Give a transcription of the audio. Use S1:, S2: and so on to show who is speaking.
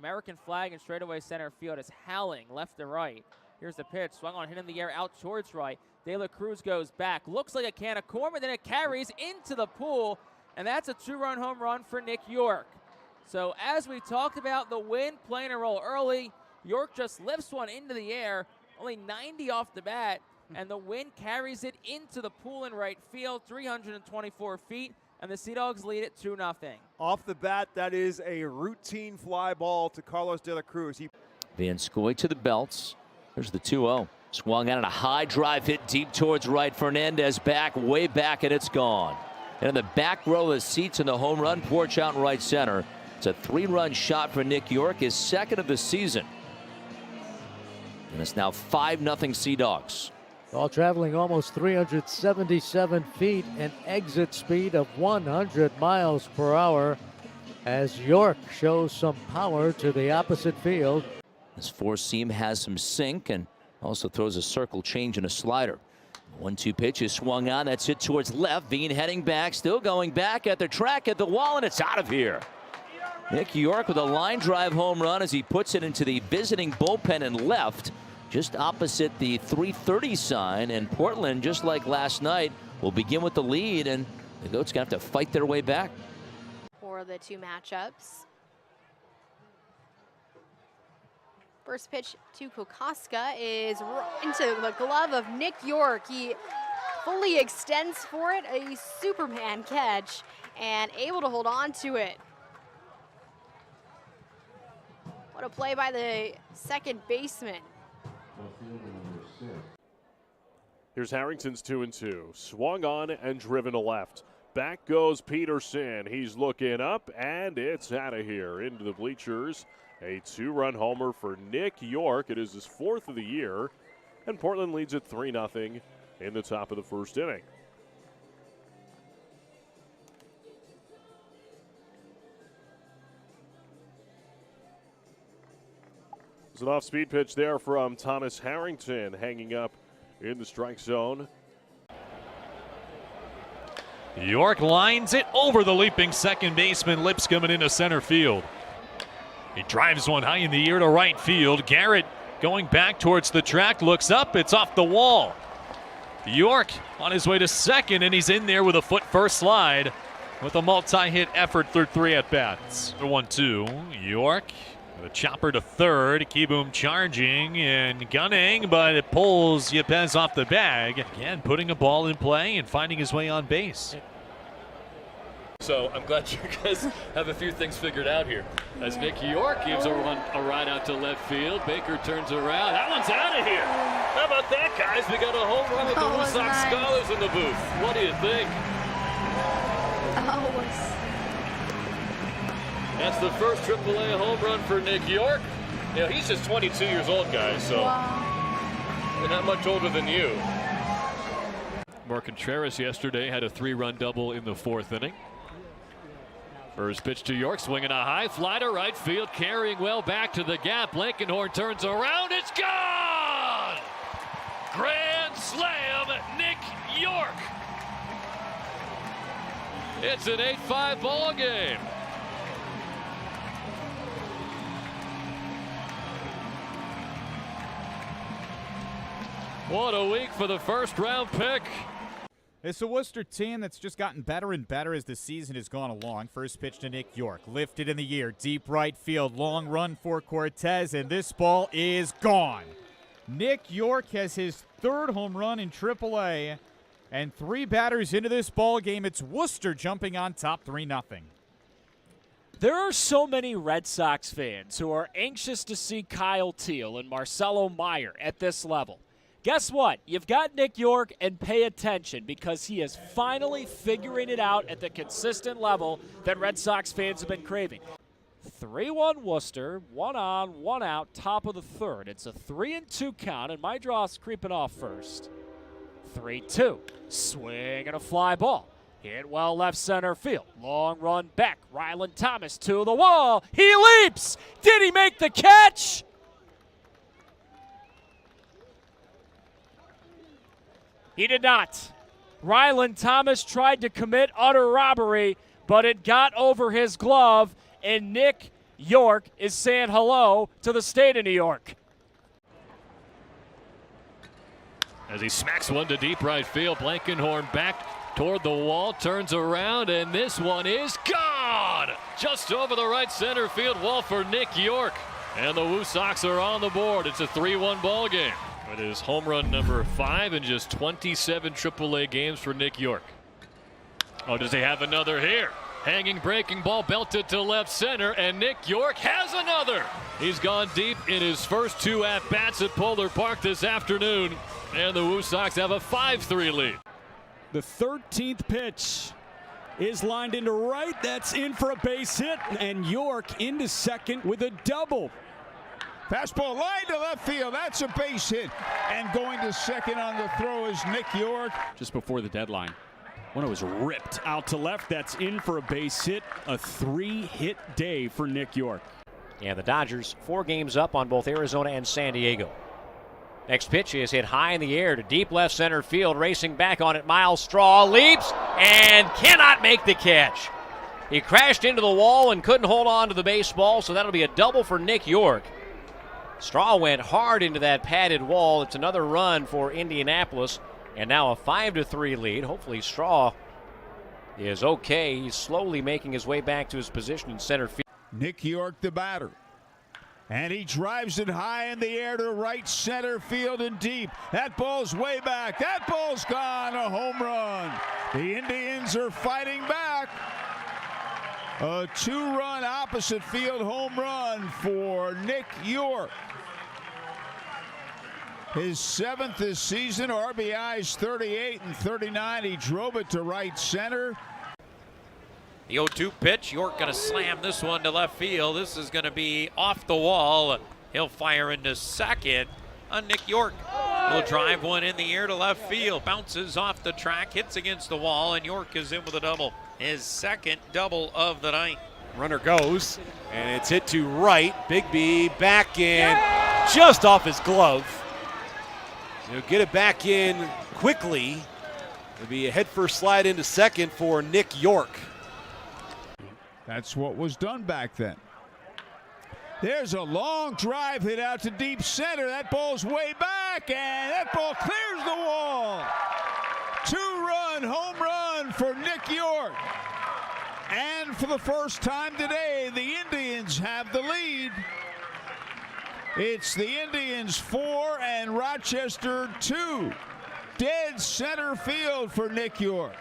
S1: American flag and straightaway center field is howling left to right. Here's the pitch, swung on, hit in the air, out towards right. De La Cruz goes back, looks like a can of corn, but then it carries into the pool, and that's a 2-run home run for Nick Yorke. So as we talked about the wind playing a role early, Yorke just lifts one into the air, only 90 off the bat, and the wind carries it into the pool in right field, 324 feet, and the Sea Dogs lead it 2-0.
S2: Off the bat, that is a routine fly ball to Carlos De La Cruz.
S3: Van Scoy to the belts. There's the 2-0. Swung out on a high drive hit deep towards right. Fernandez back, way back, and it's gone. And in the back row of the seats in the home run porch out in right center, it's a 3-run shot for Nick Yorke, his second of the season. And it's now 5-0 Sea Dogs.
S4: All traveling almost 377 feet, an exit speed of 100 miles per hour as Yorke shows some power to the opposite field.
S3: This four-seam has some sink and also throws a circle change and a slider. 1-2 pitch is swung on. That's hit towards left. Bean heading back, still going back at the track, at the wall, and it's out of here. Nick Yorke with a line drive home run as he puts it into the visiting bullpen and left, just opposite the 330 sign. And Portland, just like last night, will begin with the lead, and the Goats going to have to fight their way back.
S5: For the two matchups. First pitch to Kokoska is into the glove of Nick Yorke. He fully extends for it, a Superman catch, and able to hold on to it. What a play by the second baseman.
S6: Here's Harrington's 2-2. Swung on and driven to left. Back goes Peterson. He's looking up, and it's out of here into the bleachers. A 2-run homer for Nick Yorke. It is his 4th of the year, and Portland leads it 3-0 in the top of the first inning. It's an off-speed pitch there from Thomas Harrington, hanging up in the strike zone.
S7: Yorke lines it over the leaping second baseman. Lips coming into center field. He drives one high in the air to right field. Garrett going back towards the track, looks up, it's off the wall. Yorke on his way to second, and he's in there with a foot first slide with a multi-hit effort through 3 at-bats. 1-2, Yorke with a chopper to third. Kieboom charging and gunning, but it pulls Yepez off the bag. Again, putting a ball in play and finding his way on base.
S8: So I'm glad you guys have a few things figured out here. As Nick Yorke gives a ride out to left field. Baker turns around. That one's out of here. How about that, guys? We got a home run with the Blue Sox Scholars in the booth. What do you think? That's the first AAA home run for Nick Yorke. You know, he's just 22 years old, guys, so they're not much older than you. Mark Contreras yesterday had a 3-run double in the 4th inning. First pitch to Yorke, swinging a high fly to right field, carrying well back to the gap. Blankenhorn turns around, it's gone! Grand slam, Nick Yorke. It's an 8-5 ball game. What a week for the first-round pick.
S9: It's a Worcester team that's just gotten better and better as the season has gone along. First pitch to Nick Yorke, lifted in the air, deep right field, long run for Cortez, and this ball is gone. Nick Yorke has his 3rd home run in AAA, and 3 batters into this ball game. It's Worcester jumping on top 3-0.
S10: There are so many Red Sox fans who are anxious to see Kyle Teel and Marcelo Meyer at this level. Guess what? You've got Nick Yorke, and pay attention because he is finally figuring it out at the consistent level that Red Sox fans have been craving. 3-1 Worcester, 1 on, 1 out, top of the 3rd. It's a 3-2 count, and my draw's creeping off first. 3-2, swing and a fly ball. Hit well left center field. Long run back. Ryland Thomas to the wall. He leaps. Did he make the catch? He did not. Ryland Thomas tried to commit utter robbery, but it got over his glove, and Nick Yorke is saying hello to the state of New York.
S8: As he smacks one to deep right field, Blankenhorn back toward the wall, turns around, and this one is gone! Just over the right center field wall for Nick Yorke. And the Woo Sox are on the board. It's a 3-1 ball game. It is home run number 5 in just 27 AAA games for Nick Yorke. Oh, does he have another here? Hanging breaking ball belted to left center, and Nick Yorke has another. He's gone deep in his first 2 at-bats at Polar Park this afternoon, and the Woo Sox have a 5-3 lead.
S11: The 13th pitch is lined into right. That's in for a base hit, and Yorke into second with a double.
S12: Fastball line to left field. That's a base hit. And going to second on the throw is Nick Yorke.
S11: Just before the deadline, when it was ripped out to left, that's in for a base hit. A 3-hit day for Nick Yorke.
S13: And the Dodgers 4 games up on both Arizona and San Diego. Next pitch is hit high in the air to deep left center field. Racing back on it, Miles Straw leaps and cannot make the catch. He crashed into the wall and couldn't hold on to the baseball, so that'll be a double for Nick Yorke. Straw went hard into that padded wall. It's another run for Indianapolis, and now a 5-3 lead. Hopefully Straw is okay. He's slowly making his way back to his position in center field.
S12: Nick Yorke, the batter. And he drives it high in the air to right center field and deep. That ball's way back. That ball's gone. A home run. The Indians are fighting back. A 2-run opposite field home run for Nick Yorke. His 7th this season, RBIs 38 and 39. He drove it to right center.
S14: The 0-2 pitch, Yorke going to slam this one to left field. This is going to be off the wall. He'll fire into second on Nick Yorke. He'll drive one in the air to left field. Bounces off the track, hits against the wall, and Yorke is in with a double. His second double of the night.
S2: Runner goes, and it's hit to right. Big B back in, just off his glove. He'll get it back in quickly. It'll be a head-first slide into second for Nick Yorke.
S12: That's what was done back then. There's a long drive hit out to deep center. That ball's way back, and that ball clears the wall. 2-run home run for Nick Yorke. And for the first time today, the Indians have the lead. It's the Indians 4 and Rochester 2. Dead center field for Nick Yorke.